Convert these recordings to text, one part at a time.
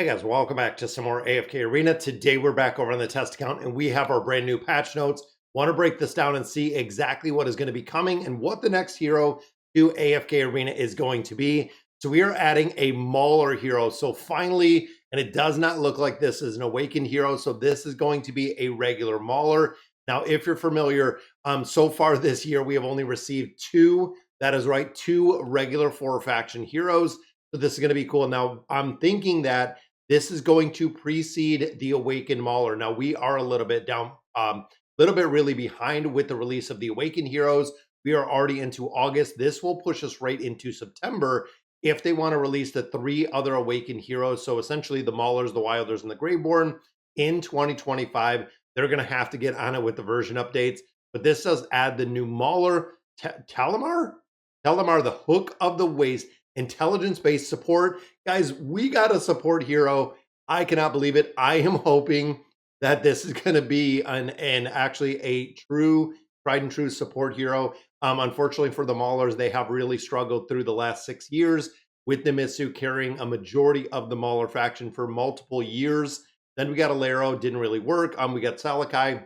Hey guys, welcome back to some more AFK Arena. Today we're back over on the test account and we have our brand new patch notes. Want to break this down and see exactly what is going to be coming and what the next hero to AFK Arena is going to be. So we are adding a Mauler hero. So finally, and it does not look like this is an awakened hero. So this is going to be a regular Mauler. Now, if you're familiar, so far this year, we have only received two, that is right, two regular 4 faction heroes. So this is going to be cool. Now, I'm thinking that this is going to precede the Awakened Mauler. Now, we are a little bit down, little bit really behind with the release of the Awakened heroes. We are already into August. This will push us right into September if they want to release the 3 other Awakened heroes. So essentially the Maulers, the Wilders, and the Greyborn in 2025. They're going to have to get on it with the version updates. But this does add the new Mauler, Talimar, the Hook of the Waste, intelligence-based support. Guys, we got a support hero. I cannot believe it. I am hoping that this is going to be an actually a true, tried and true support hero. Unfortunately for the Maulers, they have really struggled through the last 6 years with Nemitsu carrying a majority of the Mauler faction for multiple years. Then we got Alero, didn't really work. We got Salakai.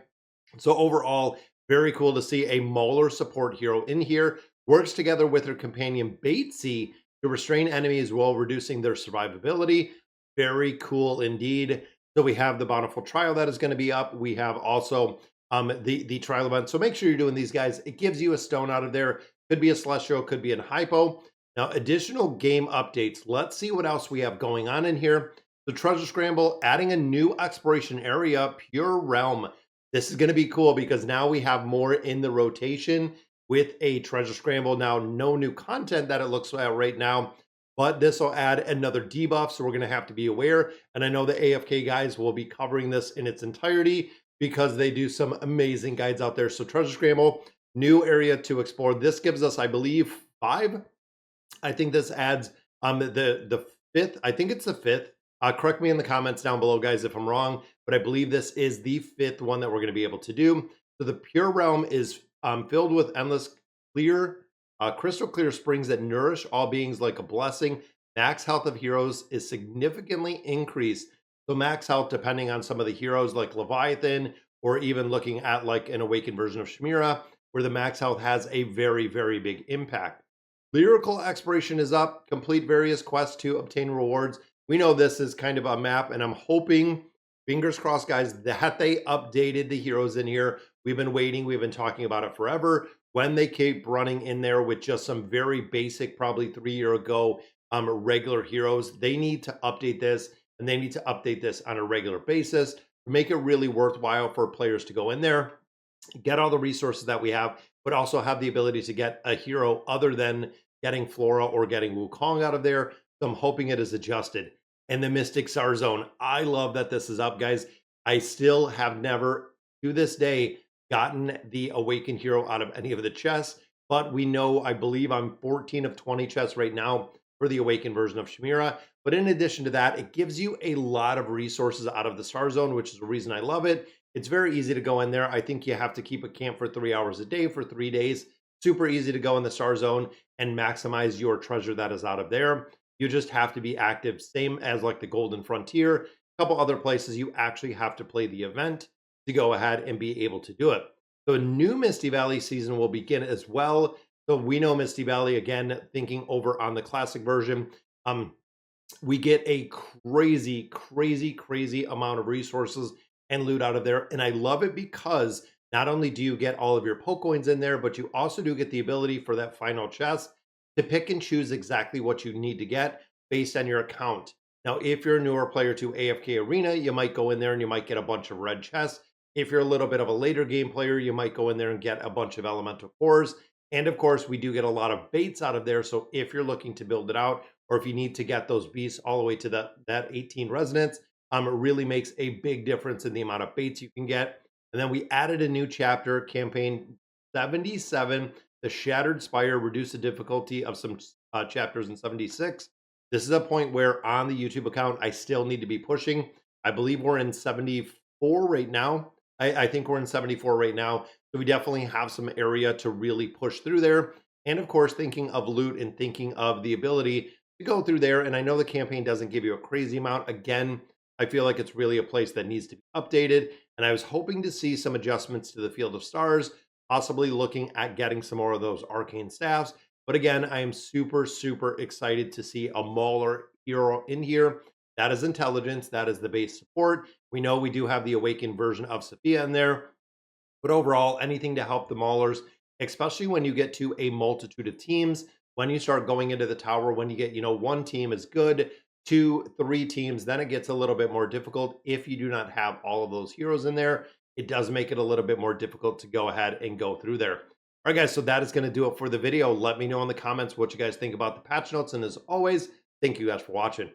So overall, very cool to see a Mauler support hero in here. Works together with her companion Batesy to restrain enemies while reducing their survivability. Very cool indeed. So we have the Bountiful Trial that is going to be up. We have also the trial event. So make sure you're doing these, guys. It gives you a stone out of there. Could be a Celestial, could be a Hippo. Now, additional game updates. Let's see what else we have going on in here. The Treasure Scramble, adding a new exploration area, Pure Realm. This is going to be cool because now we have more in the rotation with a Treasure Scramble. Now, no new content that it looks like right now, but this will add another debuff, so we're going to have to be aware. And I know the AFK guys will be covering this in its entirety because they do some amazing guides out there. So Treasure Scramble, new area to explore. This gives us, I believe, 5. I think this adds the 5th. I think it's the 5th. Correct me in the comments down below, guys, if I'm wrong, but I believe this is the 5th one that we're going to be able to do. So the Pure Realm is filled with endless clear, crystal clear springs that nourish all beings like a blessing. Max health of heroes is significantly increased. So max health, depending on some of the heroes like Leviathan, or even looking at like an awakened version of Chimera, where the max health has a very, very big impact. Lyrical exploration is up. Complete various quests to obtain rewards. We know this is kind of a map, and I'm hoping, fingers crossed, guys, that they updated the heroes in here. We've been waiting. We've been talking about it forever. When they keep running in there with just some very basic, probably 3 year ago, regular heroes, they need to update this, and they need to update this on a regular basis to make it really worthwhile for players to go in there, get all the resources that we have, but also have the ability to get a hero other than getting Flora or getting Wukong out of there. So I'm hoping it is adjusted. And the Mystic Starzone, I love that this is up, guys. I still have never, to this day, gotten the Awakened hero out of any of the chests, but we know, I believe I'm 14 of 20 chests right now for the Awakened version of Chimera. But in addition to that, it gives you a lot of resources out of the Starzone, which is the reason I love it. It's very easy to go in there. I think you have to keep a camp for 3 hours a day for 3 days. Super easy to go in the Starzone and maximize your treasure that is out of there. You just have to be active, same as like the Golden Frontier. A couple other places you actually have to play the event to go ahead and be able to do it. So a new Misty Valley season will begin as well. So we know Misty Valley, again, thinking over on the classic version, we get a crazy, crazy, crazy amount of resources and loot out of there. And I love it because not only do you get all of your Pokecoins in there, but you also do get the ability for that final chest to pick and choose exactly what you need to get based on your account. Now, if you're a newer player to AFK Arena, you might go in there and you might get a bunch of red chests. If you're a little bit of a later game player, you might go in there and get a bunch of elemental cores. And of course, we do get a lot of baits out of there. So if you're looking to build it out, or if you need to get those beasts all the way to that 18 resonance, it really makes a big difference in the amount of baits you can get. And then we added a new chapter, campaign 77, the Shattered Spire, reduced the difficulty of some chapters in 76. This is a point where on the YouTube account, I still need to be pushing. I believe we're in 74 right now. I think we're in 74 right now. So we definitely have some area to really push through there. And of course, thinking of loot and thinking of the ability to go through there. And I know the campaign doesn't give you a crazy amount. Again, I feel like it's really a place that needs to be updated. And I was hoping to see some adjustments to the Field of Stars, possibly looking at getting some more of those arcane staffs. But again, I am super, super excited to see a Mauler hero in here. That is intelligence. That is the base support. We know we do have the awakened version of Sophia in there. But overall, anything to help the Maulers, especially when you get to a multitude of teams, when you start going into the tower, when you get, one team is good, two, three teams, then it gets a little bit more difficult. If you do not have all of those heroes in there, it does make it a little bit more difficult to go ahead and go through there. All right, guys, so that is going to do it for the video. Let me know in the comments what you guys think about the patch notes. And as always, thank you guys for watching.